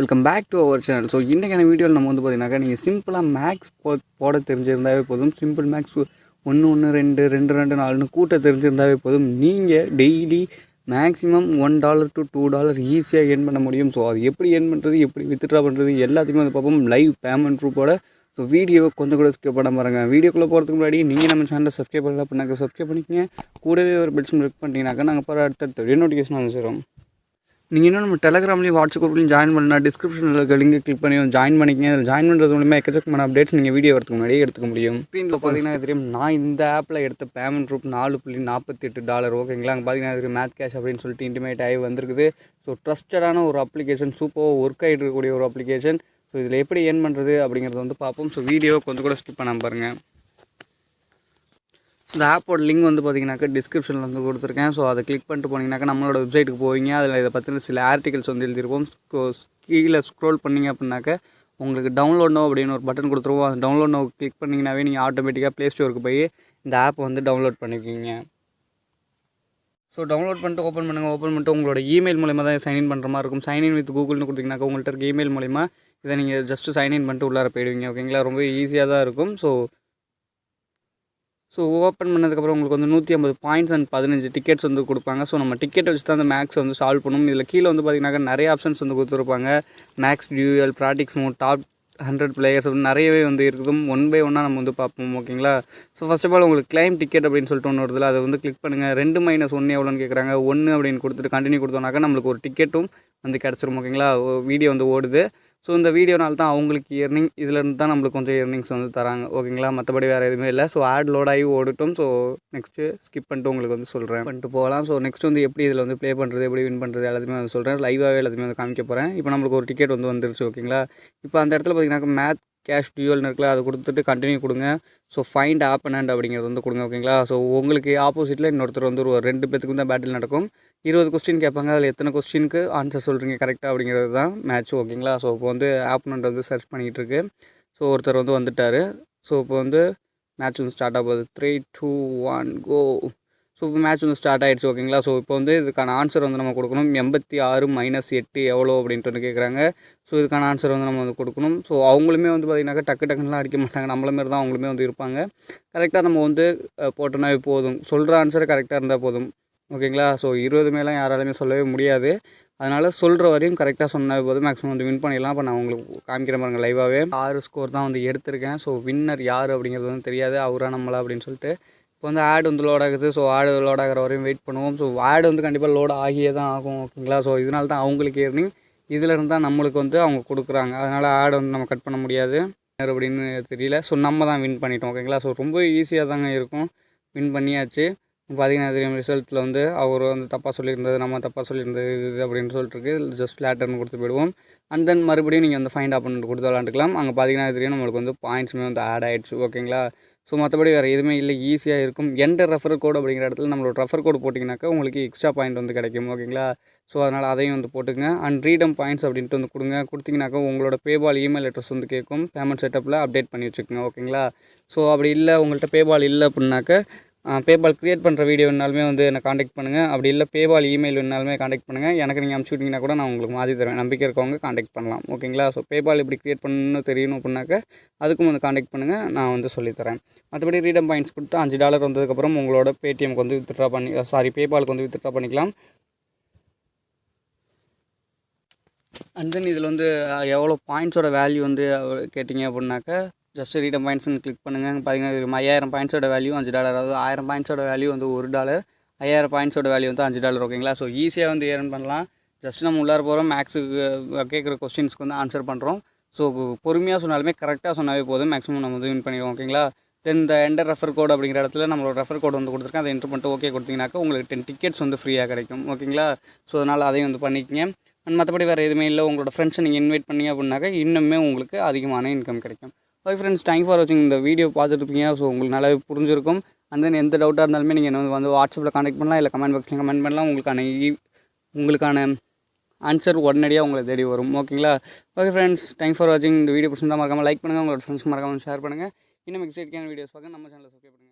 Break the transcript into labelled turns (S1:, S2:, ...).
S1: Welcome back to our channel. So இன்றைக்கான வீடியோவில் நம்ம வந்து பார்த்தீங்கன்னாக்கா நீங்கள் சிம்பிளாக மேக்ஸ் போட தெரிஞ்சிருந்தாவே போதும். சிம்பிள் மேக்ஸ் 1 1 2 2 2 4ன்னு கூட்ட தெரிஞ்சிருந்தாவே போதும். நீங்கள் டெய்லி மேக்ஸிமம் $1 to $2 ஈஸியாக ஏர்ன் பண்ண முடியும். ஸோ அது எப்படி ஏர்ன் பண்ணுறது, எப்படி வித்ட்ரா பண்ணுறது எல்லாத்தையுமே வந்து பார்ப்போம் லைவ் பேமெண்ட் ப்ரூஃபோட. ஸோ வீடியோவை கொஞ்சம் கூட ஸ்கிப் பண்ண பாருங்க. வீடியோக்குள்ளே போகிறதுக்கு முன்னாடி நீங்கள் நம்ம சேனலை சப்ஸ்கிரைப் பண்ணல அப்படின்னாக்க சப்ஸ்கிரைப் பண்ணிக்கங்க. கூடவே ஒரு பெல் சிம்பல் கிளிக் பண்ணிட்டீங்கன்னாக்கா நாங்கள் போகிற அடுத்த நோட்டிஃபிகேஷன் அனுப்பிச்சிடுறோம். நீங்கள் இன்னும் நம்ம டெலகிராம்லேயும் வாட்ஸ்அப் குரூப்லையும் ஜாயின் பண்ணால் டிஸ்கிரிப்ஷனில் இருக்க லிங்கை கிளிக் பண்ணி ஜாயின் பண்ணிக்கங்க. அதில் ஜாயின் பண்ணுறது மூலமாக எக்கச்சக்கமான அப்டேட்ஸ் நீங்கள் வீடியோ வரதுக்கு முன்னாடியே எடுத்துக்க முடியும். ஸ்க்ரீனில் பார்த்தீங்கன்னா தெரியும், நான் இந்த ஆப்பில் எடுத்த பேமெண்ட் ரூப் $4.48. ஓகேங்களா, அங்கே பார்த்தீங்கன்னா மேத் கேஷ் அப்படின்னு சொல்லிட்டு இன்டிமேட் ஆகி வந்திருக்குது. ஸோ ட்ரஸ்டடான ஒரு அப்ளிகேஷன், சூப்பராக ஒர்க் ஆகிட்டு இருக்கக்கூடிய ஒரு அப்ளிகேஷன். ஸோ இதில் எப்படி ஏர்ன் பண்ணுறது அப்படிங்கிறத வந்து பார்ப்போம். ஸோ வீடியோ கொஞ்சம் கூட ஸ்கிப் பண்ணாமல் பாருங்கள். இந்த ஆப்போட லிங்க் வந்து பார்த்தீங்கன்னாக்கா டிஸ்கிரிப்ஷனில் வந்து கொடுத்துருக்கேன். ஸோ அதை கிளிக் பண்ணிட்டு போனீங்கன்னாக்கா நம்மளோட வெப்சைட்டுக்கு போவீங்க. அதில் இதை பற்றின சில ஆர்டிகல்ஸ் வந்து எழுதியிருப்போம். கீழே ஸ்க்ரோல் பண்ணிங்க அப்படின்னாக்கா உங்களுக்கு டவுன்லோட் நோ அப்படின்னு ஒரு பட்டன் கொடுத்துருவோம். அந்த டவுன்லோட் நோ கிளிக் பண்ணிங்கனாவே நீங்கள் ஆட்டோமேட்டிக்காக ப்ளே ஸ்டோருக்கு போய் இந்த ஆப்பை வந்து டவுன்லோட் பண்ணிக்கிங்க. ஸோ டவுன்லோட் பண்ணிட்டு ஓப்பன் பண்ணுங்கள். ஓப்பன் பண்ணிட்டு உங்களோட இமெயில் மூலமா தான் சைன்இன் பண்ணுற மாதிரி இருக்கும். சைன்இன் வித் கூகுள்னு கொடுத்தீங்கன்னாக்கா உங்கள்கிட்ட இருக்க இமெயில் மூலிமா இதை நீங்கள் ஜஸ்ட்டு சைன்இன் பண்ணிட்டு உள்ளார போயிடுவீங்க. ஓகேங்களா, ரொம்ப ஈஸியாக தான் இருக்கும். ஸோ ஓப்பன் பண்ணதுக்கப்புறம் உங்களுக்கு வந்து 150 பாயிண்ட்ஸ் அண்ட் 15 டிக்கெட்ஸ் வந்து கொடுப்பாங்க. ஸோ நம்ம டிக்கெட்டை வச்சு தான் அந்த மேக்ஸ் வந்து சால்வ் பண்ணணும். இதில் கீழே வந்து பார்த்திங்கனாக்கா நிறைய ஆப்ஷன்ஸ் வந்து கொடுத்துருப்பாங்க. Max duel, practice mode, top 100 players அப்படின்னு நிறையவே வந்து இருக்குது. ஒன் பை ஒன்னாக நம்ம வந்து பார்ப்போம். ஓகேங்களா, ஸோ ஃபர்ஸ்ட் ஆஃப் ஆல் உங்களுக்கு கிளைம் டிக்கெட் அப்படின்னு சொல்லிட்டு ஒன்று வருதுல, அதை வந்து கிளிக் பண்ணுங்கள். 2 - 1 எவ்வளோன்னு கேட்குறாங்க. 1 அப்படின்னு கொடுத்துட்டு கண்டினியூ கொடுத்தோம்னாக்கா நம்மளுக்கு ஒரு டிக்கெட்டும் வந்து கிடச்சிரும். ஓகேங்களா, வீடியோ வந்து ஓடுது. ஸோ இந்த வீடியோனால தான் அவங்களுக்கு எர்னிங், இதிலேருந்து தான் நம்மளுக்கு கொஞ்சம் எர்னிங்ஸ் வந்து தராங்க. ஓகேங்களா, மற்றபடி வேறு எதுவுமே இல்லை. ஸோ ஆட் லோட் ஆகி ஓடட்டும். ஸோ நெக்ஸ்ட்டு ஸ்கிப் பண்ணிட்டு உங்களுக்கு வந்து சொல்கிறேன் பண்ணிட்டு போகலாம். ஸோ நெக்ஸ்ட் வந்து எப்படி இதில் வந்து ப்ளே பண்ணுறது, எப்படி வின் பண்ணுறது எல்லாத்தையுமே வந்து சொல்கிறேன். லைவாகவே எல்லாத்தையுமே வந்து காமிக்க போகிறேன். இப்போ நம்மளுக்கு ஒரு டிக்கெட் வந்து வந்துருச்சு. ஓகேங்களா, இப்போ அந்த இடத்துல பார்த்தீங்கன்னாக்கா மேத் கேஷ் டியூவல்னு இருக்குல்ல, அதை கொடுத்துட்டு கண்டினியூ கொடுங்க. ஸோ ஃபைண்ட் ஆப்பனண்ட் அப்படிங்கிறது வந்து கொடுங்க. ஓகேங்களா, ஸோ உங்களுக்கு ஆப்போசிட்டில் இன்னொருத்தர் வந்து ஒரு 2 பேத்துக்கு தான் பேட்டில் நடக்கும். 20 கொஸ்டின் கேட்பாங்க. அதில் எத்தனை கொஸ்டினுக்கு ஆன்சர் சொல்கிறீங்க கரெக்டாக அப்படிங்கிறது தான் மேட்ச். ஓகேங்களா, ஸோ இப்போ வந்து ஆப்பனண்ட் வந்து சர்ச் பண்ணிகிட்டு இருக்கு. ஸோ ஒருத்தர் வந்து வந்துட்டார். ஸோ இப்போ வந்து மேட்ச் வந்து ஸ்டார்ட் ஆகுது. 3 2 1 கோ. ஸோ இப்போ மேட்ச் வந்து ஸ்டார்ட் ஆகிடுச்சு. ஓகேங்களா, ஸோ இப்போ வந்து இதுக்கான ஆன்சர் வந்து நம்ம கொடுக்கணும். 86 - 8 எவ்வளோ அப்படின்ட்டு வந்து கேட்குறாங்க. ஸோ இதுக்கான ஆன்சர் வந்து நம்ம வந்து கொடுக்கணும். ஸோ அவங்களுமே வந்து பார்த்திங்கனாக்கா டக்குலாம் அடிக்க மாட்டாங்க. நம்மள மாரி தான் அவங்களுமே வந்து இருப்பாங்க. கரெக்டாக நம்ம வந்து போட்டோன்னாவே போதும். சொல்கிற ஆன்சர் கரெக்டாக இருந்தால் போதும். ஓகேங்களா, ஸோ 20 மேலாம் யாராலுமே சொல்லவே முடியாது. அதனால் சொல்கிற வரையும் கரெக்டாக சொன்னாவே போதும். மேக்ஸிமம் வந்து வின் பண்ணிடலாம். இப்போ நான் உங்களுக்கு காமிக்கிற பாருங்க லைவாகவே 6 ஸ்கோர் தான் வந்து எடுத்திருக்கேன். ஸோ வின்னர் யார் அப்படிங்கிறது வந்து தெரியாது, அவரா நம்மளா அப்படின்னு சொல்லிட்டு. இப்போ வந்து ஆட் வந்து லோட் ஆகுது. ஸோ ஆடு லோட் ஆகிற வரையும் வெயிட் பண்ணுவோம். ஸோ ஆடு வந்து கண்டிப்பாக லோட் ஆகியே தான் ஆகும். ஓகேங்களா, ஸோ இதனால தான் அவங்களுக்கு ஏர்னிங், இதில் இருந்தால் நம்மளுக்கு வந்து அவங்க கொடுக்குறாங்க. அதனால் ஆடை வந்து நம்ம கட் பண்ண முடியாது அப்படின்னு தெரியல. ஸோ நம்ம தான் வின் பண்ணிட்டோம். ஓகேங்களா, ஸோ ரொம்ப ஈஸியாக தாங்க இருக்கும். வின் பண்ணியாச்சு. பார்த்தீங்கன்னா தெரியும், ரிசல்ட்டில் வந்து அவர் வந்து தப்பாக சொல்லியிருந்தது, நம்ம தப்பாக சொல்லியிருந்தது இது அப்படின்னு சொல்லிட்டுருக்கு. ஜஸ்ட் லேட்டர்னு கொடுத்து போயிடுவோம். அண்ட் தென் மறுபடியும் நீங்கள் வந்து ஃபைண்ட் ஆப்பன் கொடுத்து விளாண்டுக்கலாம். அங்கே பார்த்தீங்கன்னா தெரியும், நம்மளுக்கு வந்து பாயிண்ட்ஸுமே வந்து ஆட் ஆகிடுச்சு. ஓகேங்களா, ஸோ மற்றபடி வேறு எதுவுமே இல்லை, ஈஸியாக இருக்கும். என்டர் ரெஃபர் கோட் அப்படிங்கிற இடத்துல நம்மளோட ரெஃபர் கோடு போட்டிங்கனாக்கா உங்களுக்கு எக்ஸ்ட்ரா பாயிண்ட் வந்து கிடைக்கும். ஓகேங்களா, ஸோ அதனால் அதையும் வந்து போட்டுங்க. அண்ட் ரீடம் பாயிண்ட்ஸ் அப்படின்ட்டு வந்து கொடுங்க. கொடுத்தீங்கனாக்கா உங்களோட பேபால் இமெயில் அட்ரஸ் வந்து கேட்கும். பேமெண்ட் செட்டப்பில் அப்டேட் பண்ணி வச்சுக்கோங்க. ஓகேங்களா, ஸோ அப்படி இல்லை, உங்கள்கிட்ட பேபால் இல்லை அப்படின்னாக்கா பேபால் க்ரியேட் பண்ணுற வீடியோ வேணாலுமே வந்து என்னை காண்டாக்ட் பண்ணுங்கள். அப்படி இல்லை பேபால் இமெயில் வேணாலுமே காண்டாக்ட் பண்ணுங்கள். எனக்கு நீங்கள் அனுப்பிச்சி விட்டிங்கன்னா கூட நான் உங்களுக்கு மாற்றி தருவேன். நம்பிக்கை இருக்கவங்க காண்டாக்ட் பண்ணலாம். ஓகேங்களா, ஸோ பேபால் எப்படி க்ரியேட் பண்ணணும்னு தெரியணும் அப்படின்னாக்கா அதுக்கும் வந்து காண்டாக்ட் பண்ணுங்கள், நான் வந்து சொல்லித்தரேன். மற்றபடி ரீடம் பாயிண்ட்ஸ் கொடுத்து $5 வந்ததுக்கப்புறம் உங்களோட பேடிஎம்க்கு வந்து வித்ட்ரா பண்ணி பேபாலுக்கு வந்து வித்ட்ரா பண்ணிக்கலாம். அண்ட் தென் இதில் வந்து எவ்வளோ பாயிண்ட்ஸோட வேல்யூ வந்து கேட்டிங்க அப்படின்னாக்கா ஜஸ்ட் ரீடம் பாயிண்ட்ஸ்னு கிளிக் பண்ணுங்கள். பார்த்தீங்கன்னா 5000 பாயிண்ட்ஸோட வேல்யூ $5. அதாவது 1000 பாயிண்ட்ஸோட வேல்யூ வந்து $1, 5000 பாயிண்ட்ஸோட வேல்யூ வந்து $5. ஓகேங்களா, ஸோ ஈஸியாக வந்து ஏர்ன் பண்ணலாம். ஜஸ்ட் நம்ம உள்ளார போகிறோம், மேக்ஸுக்கு கேட்குற கொஸ்டின்ஸ்க்கு வந்து ஆன்சர் பண்ணுறோம். ஸோ பொறுமையாக சொன்னாலுமே கரெக்டாக சொன்னாவே போதும், மேக்ஸிமம் நம்ம வந்து வின் பண்ணிடுவோம். ஓகேங்களா, தென் இந்த என்டர் ரெஃபர் கோட் அப்படிங்கிற இடத்துல நம்மளோட ரெஃபர் கோட் வந்து கொடுத்துருக்கேன். அதை என்ட்ரு பண்ணிட்டு ஓகே கொடுத்தீங்கன்னாக்கா உங்களுக்கு 10 டிக்கெட்ஸ் வந்து ஃப்ரீயாக கிடைக்கும். ஓகேங்களா, ஸோ அதனால் அதையும் வந்து பண்ணிக்கங்க. அண்ட் மற்றபடி வேறு எதுவுமே இல்லை. உங்களோட ஃப்ரெண்ட்ஸை நீங்கள் இன்வைட் பண்ணீங்க அப்படின்னாக்கா இன்னுமே உங்களுக்கு அதிகமான இன்கம் கிடைக்கும். ஓகே ஃப்ரெண்ட்ஸ், தேங்க்ஸ் ஃபார் வாட்சிங். இந்த வீடியோ பார்த்துட்ருப்பீங்க. ஸோ உங்களுக்கு நல்லாவே புரிஞ்சிருக்கும். அண்ட் தென் எந்த டவுட்டாக இருந்தாலுமே நீங்கள் வந்து வாட்ஸ்அப்பில் காண்டாக்ட் பண்ணலாம், இல்லை கமெண்ட் பாக்ஸில் கமெண்ட் பண்ணலாம். உங்களுக்கான ஆன்சர் உடனடியாக உங்களை தேடி வரும். ஓகேங்களா, ஓகே ஃப்ரெண்ட்ஸ், தேங்க்ஸ் ஃபார் வாட்சிங். இந்த வீடியோ பிடிச்சிருந்தா மறக்காமல் லைக் பண்ணுங்கள், உங்களோட ஃப்ரெண்ட்ஸ்க்கு மறக்காமல் ஷேர் பண்ணுங்கள். இன்னும் எக்ஸைட்டிங்கான வீடியோஸ் பார்க்க நம்ம சேனலை சப்ஸ்கிரைப் பண்ணுங்கள்.